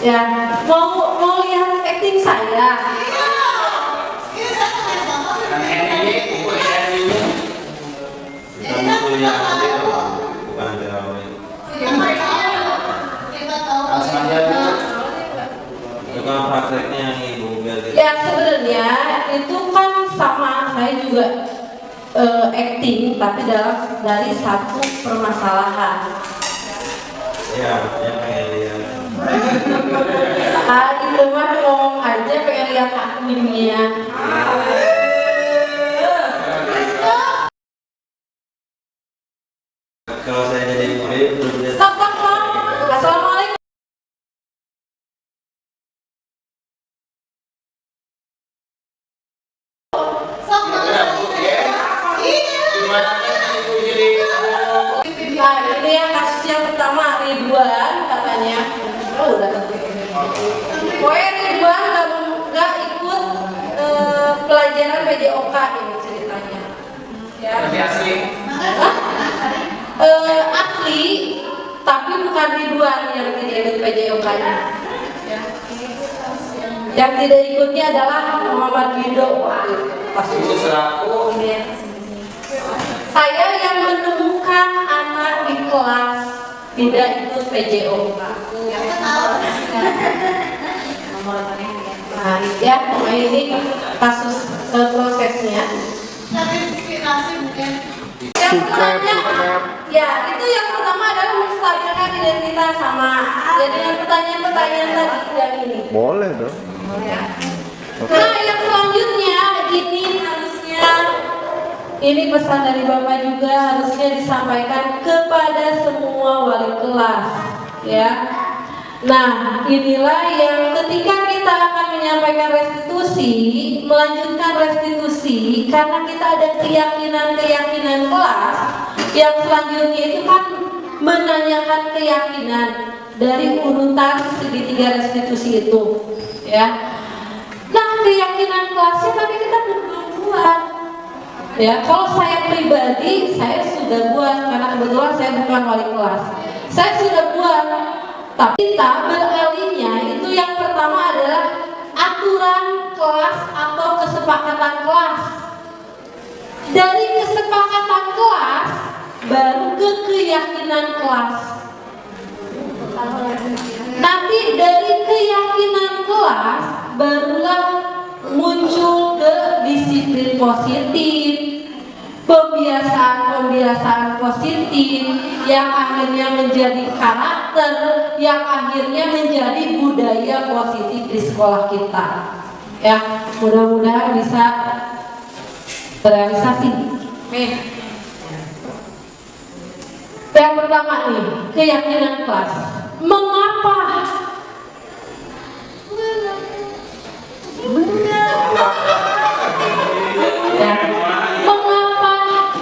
Ya, mau lihat acting saya. Ya, sebenarnya itu kan sama, saya juga acting, tapi dari satu permasalahan. Ya, yang pengen lihat. Itu mah ngomong aja pengen lihat aktingnya. Kalau saya jadi murid, terus Assalamualaikum. Nah, ini yang kasus yang pertama, Ridwan katanya. Oh, udah. Pokoknya Ridwan nggak ikut pelajaran PJOK ini ceritanya. Ya. asli. Hah? Asli, tapi bukan Ridwan yang tidak ikut PJOK-nya. Ya. Yang tidak ikutnya adalah Muhammad Rido. Saya yang menemukan anak di kelas tidak ikut PJOK. Nah, ya, ini kasus prosesnya. Yang pertama, ya, itu yang pertama adalah menstabilkan identitas sama. Ya, dengan pertanyaan-pertanyaan tadi yang ini. boleh dong. Ya. Nah, yang selanjutnya ini harusnya, ini pesan dari Bapak juga harusnya disampaikan kepada semua wali kelas, ya. Nah, inilah yang ketika kita akan menyampaikan restitusi, melanjutkan restitusi, karena kita ada keyakinan-keyakinan kelas, yang selanjutnya itu kan menanyakan keyakinan dari urutan segitiga restitusi itu, ya. Nah, keyakinan kelasnya tapi kita belum buat. Ya, kalau saya pribadi, saya sudah buat karena kebetulan saya bukan wali kelas. Saya sudah buat, tapi kita beralihnya itu yang pertama adalah aturan kelas atau kesepakatan kelas. Dari kesepakatan kelas baru ke keyakinan kelas. Nanti dari keyakinan kelas barulah muncul ke disiplin positif, pembiasaan positif yang akhirnya menjadi karakter, yang akhirnya menjadi budaya positif di sekolah kita. Ya, mudah-mudahan bisa terrealisasi. Yang pertama nih, keyakinan kelas. Mengapa? Ya. Mengapa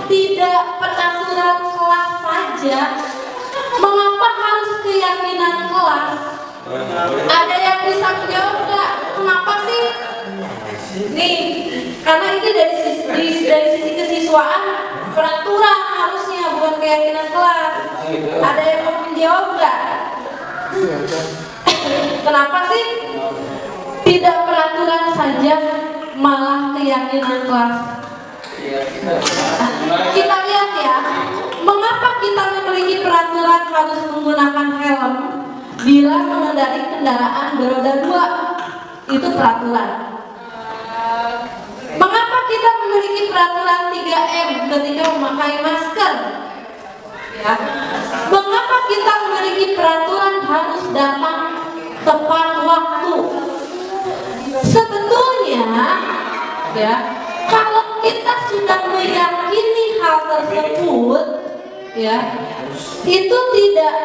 tidak peraturan kelas saja? Mengapa harus keyakinan kelas? Ada yang bisa menjawab nggak? Kenapa sih? Nih, karena ini dari sisi kesiswaan, peraturan harusnya bukan keyakinan kelas. Ada yang mau menjawab nggak? Kenapa sih tidak peraturan saja, malah keyakinan kelas? Kita lihat ya, mengapa kita memiliki peraturan harus menggunakan helm bila mengendarai kendaraan beroda 2? Itu peraturan. Mengapa kita memiliki peraturan 3M ketika memakai masker? Ya. Mengapa kita memiliki peraturan harus datang tepat waktu? Sebetulnya, ya, kalau kita sudah meyakini hal tersebut, ya, itu tidak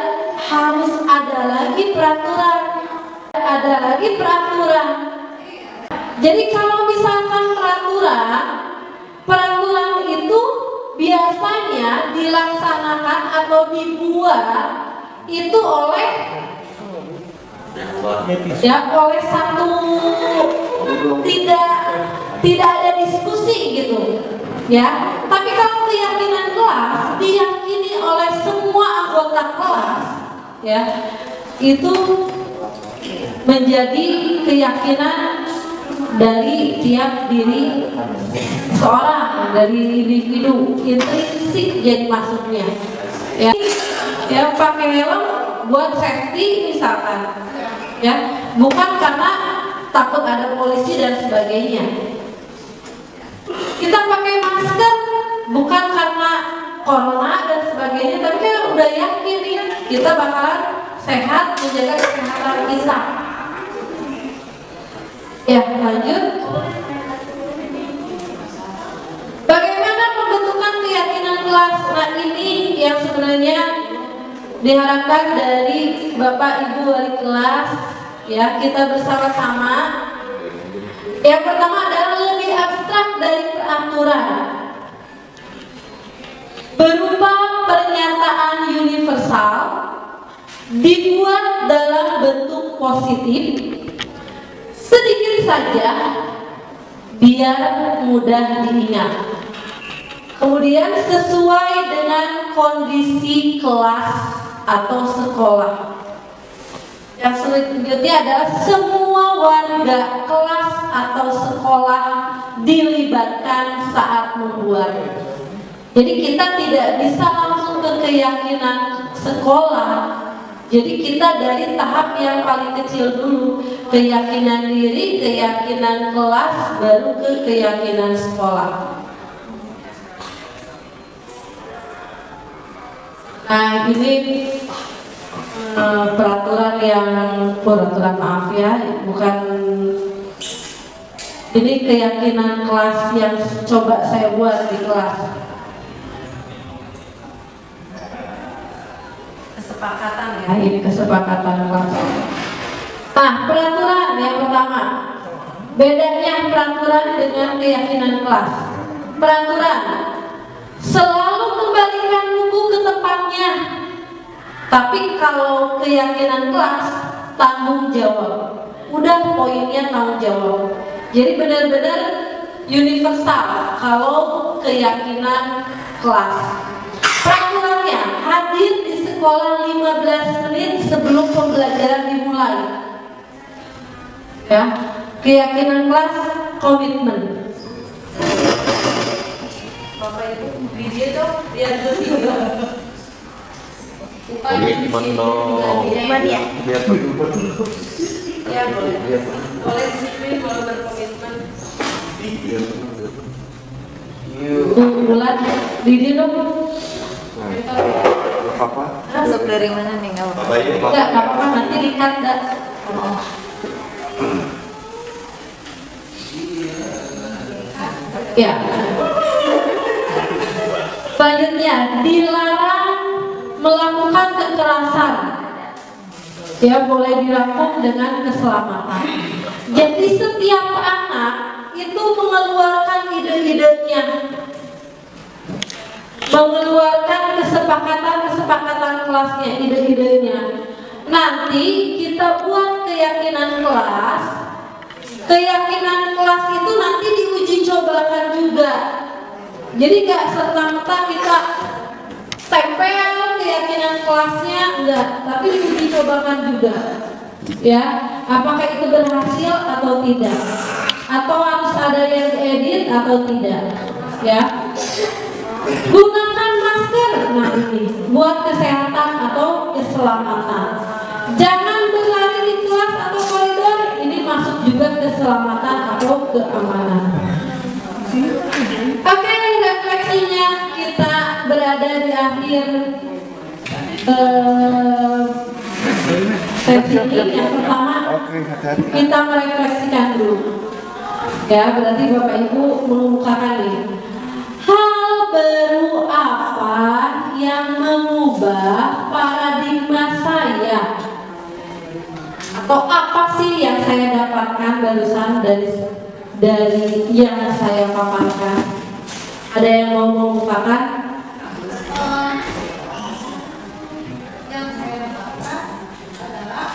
harus ada lagi peraturan. Jadi kalau misalkan peraturan itu biasanya dilaksanakan atau dibuat itu oleh satu, tidak ada diskusi gitu, ya. Tapi kalau keyakinan kelas diyakini oleh semua anggota kelas, ya, itu menjadi keyakinan dari tiap diri seorang, dari individu, intrinsik jadi masuknya, ya. Ya, pakai helm buat safety misalkan, ya, bukan karena takut ada polisi dan sebagainya. Kita pakai masker bukan karena corona dan sebagainya, tapi kita udah yakin kita bakalan sehat, menjaga kesehatan kita. Ya, lanjut. Bagaimana pembentukan keyakinan kelas? Nah, ini yang sebenarnya diharapkan dari Bapak Ibu wali kelas, ya, kita bersama-sama. Yang pertama adalah lebih abstrak dari peraturan, berupa pernyataan universal, dibuat dalam bentuk positif, sedikit saja, biar mudah diingat. Kemudian sesuai dengan kondisi kelas atau sekolah. Yang selanjutnya adalah semua warga kelas atau sekolah dilibatkan saat membuat. Jadi kita tidak bisa langsung ke keyakinan sekolah. Jadi kita dari tahap yang paling kecil dulu, keyakinan diri, keyakinan kelas, baru ke keyakinan sekolah. Nah, ini peraturan maaf ya, bukan, ini keyakinan kelas yang coba saya buat di kelas. Kesepakatan ya, ini kesepakatan kelas. Nah, peraturan yang pertama, bedanya peraturan dengan keyakinan kelas. Peraturan selalu kembalikan buku ke tempatnya, tapi kalau keyakinan kelas tanggung jawab. Udah, poinnya tanggung jawab. Jadi benar-benar universal kalau keyakinan kelas. Peraturannya hadir di sekolah 15 menit sebelum pembelajaran dimulai. Ya, keyakinan kelas komitmen. Bapak Ibu, video dong, biar video. Komitmen dong. Ya, Biar boleh. Boleh disiplin, boleh berkomitmen. Bulan Didi dong. Apa? Masuk dari mana nih? Enggak apa-apa, nanti lihat dah. Ya. Selanjutnya, dilarang melakukan kekerasan. Ya, boleh dirangkum dengan keselamatan. Jadi setiap anak itu mengeluarkan ide-idenya, mengeluarkan kesepakatan kelasnya, ide-idenya. Nanti kita buat keyakinan kelas. Keyakinan kelas itu nanti diuji cobakan juga. Jadi gak serta-merta kita tempel keyakinan kelasnya, enggak, tapi diuji cobakan juga. Ya, apakah itu berhasil atau tidak? Atau harus ada yang edit atau tidak? Ya. Gunakan masker, nah ini buat kesehatan atau keselamatan. Jangan berlari di kelas atau koridor, ini masuk juga keselamatan atau keamanan. Oke, refleksinya kita berada di akhir sesi ini. Yang pertama kita merefleksikan dulu. Ya, berarti Bapak Ibu mengemukakan ini. Hal baru apa yang mengubah paradigma saya? Atau apa sih yang saya dapatkan barusan dari yang saya paparkan? Ada yang mau mengemukakan? Yang saya dapatkan adalah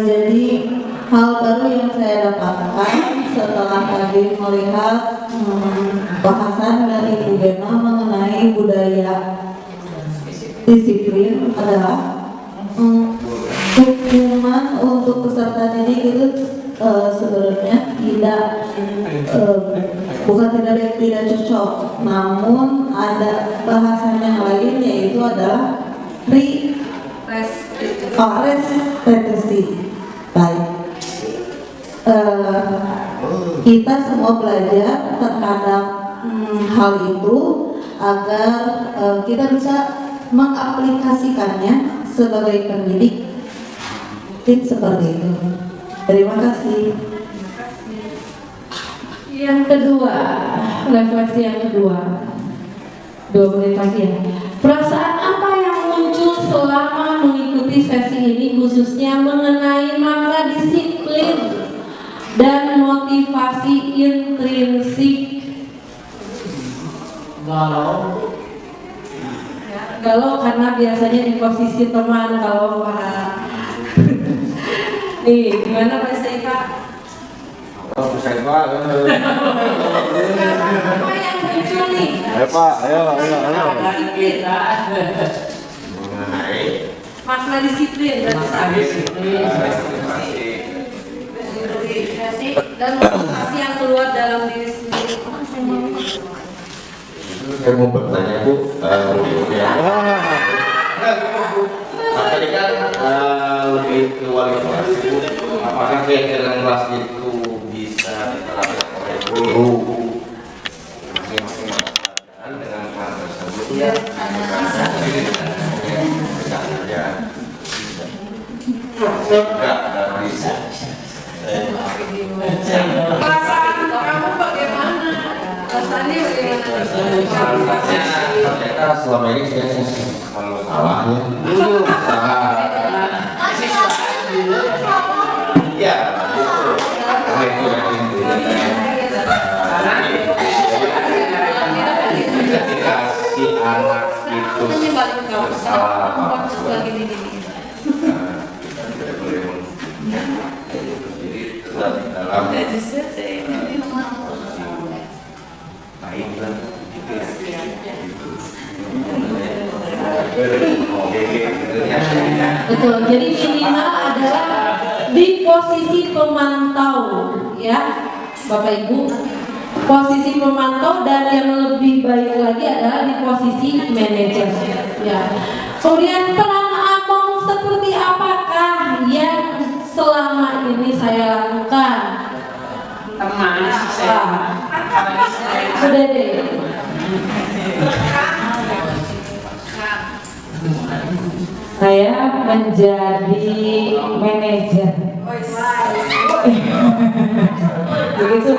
Jadi hal baru yang saya dapatkan setelah tadi melihat bahasan dari Bu Gema mengenai budaya disiplin adalah hukuman untuk peserta didik itu sebenarnya bukan tidak cocok, namun ada bahasan yang lain, yaitu adalah restitusi. Baik, kita semua belajar terhadap hal itu agar kita bisa mengaplikasikannya sebagai pendidik. Mungkin seperti itu. Terima kasih. Yang kedua, refleksi yang kedua. 2 menit lagi ya. Perasaan apa yang muncul selama mengikuti sesi ini, khususnya mengenai makna disiplin dan motivasi intrinsik? Galau karena biasanya di posisi teman kalau Pak. Nih, gimana Pak Saifah? Apa yang muncul nih? Ayo Pak, ayo. Disiplin. Makna disiplin dan motivasi yang keluar dalam diri sendiri. Saya mau bertanya Bu, tadi kan lebih ke wali kelas Bu, apakah keyakinan kelas itu bisa diterapkan oleh guru masing-masing keadaan dengan hal tersebut? Ya, enggak bisa. Perasaan kamu bagaimana? Perasaannya bagaimana? Ternyata selama ini saya selalu salah ya. Iya, itu. Karena itu yang ketika si anak itu salah apa-apa, tidak boleh jadi tetap dalam baiklah. Betul, jadi minimal adalah di posisi pemantau ya Bapak Ibu, posisi pemantau, dan yang lebih baik lagi adalah di posisi manajer ya. Kemudian peran Amo selama ini saya lakukan? Teman saya. Sudah deh. Saya menjadi manajer. Begitu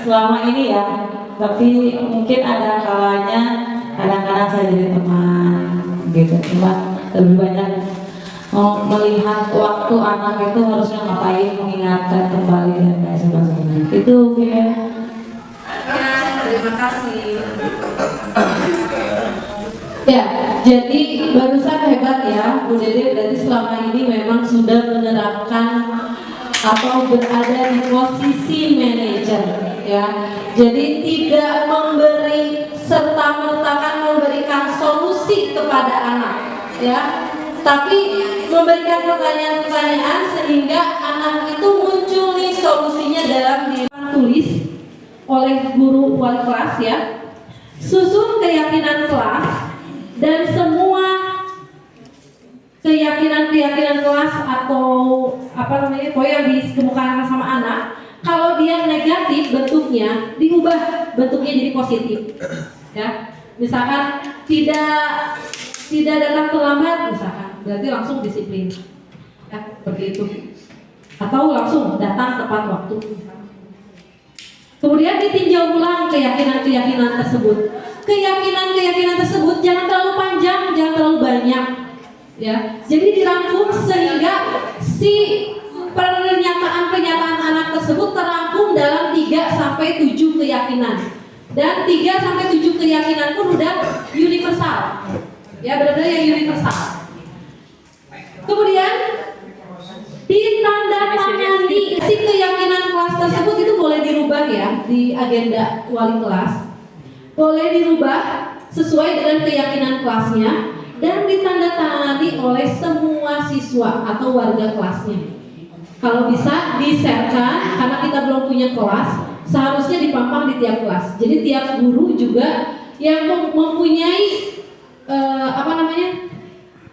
selama ini ya. Tapi mungkin ada kalanya kadang-kadang saya jadi teman gitu. Cuma lebih banyak melihat waktu anak itu harusnya ngapain, mengingatkan kembali dan lain sebagainya. Itu ya. Terima kasih. Ya, jadi barusan hebat ya, Bu Dede, berarti selama ini memang sudah menerapkan atau berada di posisi manajer ya. Jadi tidak memberi serta mertakan memberikan solusi kepada anak ya, tapi memberikan pertanyaan-pertanyaan sehingga anak itu muncul nih solusinya dalam diri. Tulis oleh guru wali kelas ya, susun keyakinan kelas dan semua keyakinan kelas atau apa namanya, poin yang dikemukakan sama anak, kalau dia negatif bentuknya diubah bentuknya jadi positif ya. Misalkan tidak datang terlambat misalkan, berarti langsung disiplin ya, seperti itu, atau langsung datang tepat waktu misalkan. Kemudian ditinjau ulang keyakinan tersebut. Keyakinan tersebut jangan terlalu panjang, jangan terlalu banyak ya. Jadi dirangkum sehingga si pernyataan anak tersebut terangkum dalam 3 sampai 7 keyakinan. Dan 3 sampai 7 keyakinan pun udah universal. Ya, benar-benar yang universal. Kemudian ditandatangani si keyakinan kelas tersebut itu boleh dirubah ya di agenda wali kelas. Boleh dirubah sesuai dengan keyakinan kelasnya dan ditandatangani oleh semua siswa atau warga kelasnya. Kalau bisa di-sharekan, karena kita belum punya kelas, seharusnya dipampang di tiap kelas. Jadi tiap guru juga yang mempunyai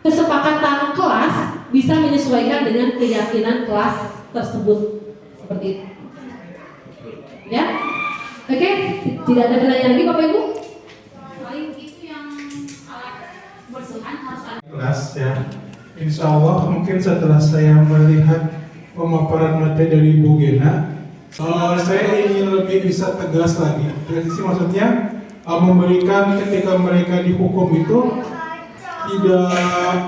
kesepakatan kelas bisa menyesuaikan dengan keyakinan kelas tersebut, seperti itu. Ya, oke, tidak ada pertanyaan lagi Bapak Ibu? Paling itu yang alat bersentuhan harus ada. Kelas ya. Insya Allah mungkin setelah saya melihat pemaparan materi dari Bu Gena, saya ingin lebih bisa tegas lagi. Dari sisi maksudnya memberikan ketika mereka dihukum itu tidak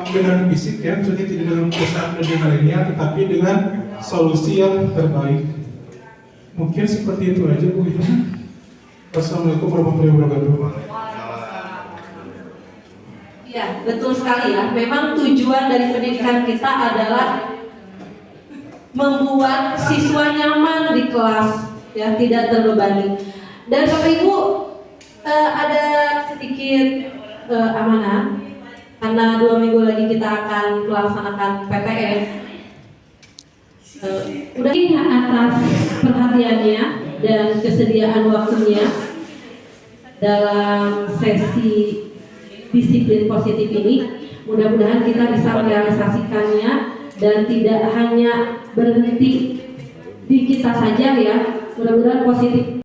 dengan fisik ya, maksudnya tidak dengan perusahaan dan lainnya, tetapi dengan solusi yang terbaik. Mungkin seperti itu aja Bu Gena. Wassalamualaikum warahmatullahi wabarakatuh. Ya, betul sekali ya. Memang tujuan dari pendidikan kita adalah membuat siswa nyaman di kelas, ya, tidak terbebani. Dan Bapak Ibu, ada sedikit amanah, karena 2 minggu lagi kita akan melaksanakan PTS. Udah atas perhatiannya dan kesediaan waktunya dalam sesi disiplin positif ini. Mudah-mudahan kita bisa merealisasikannya dan tidak hanya berhenti di kita saja ya. Mudah-mudahan positif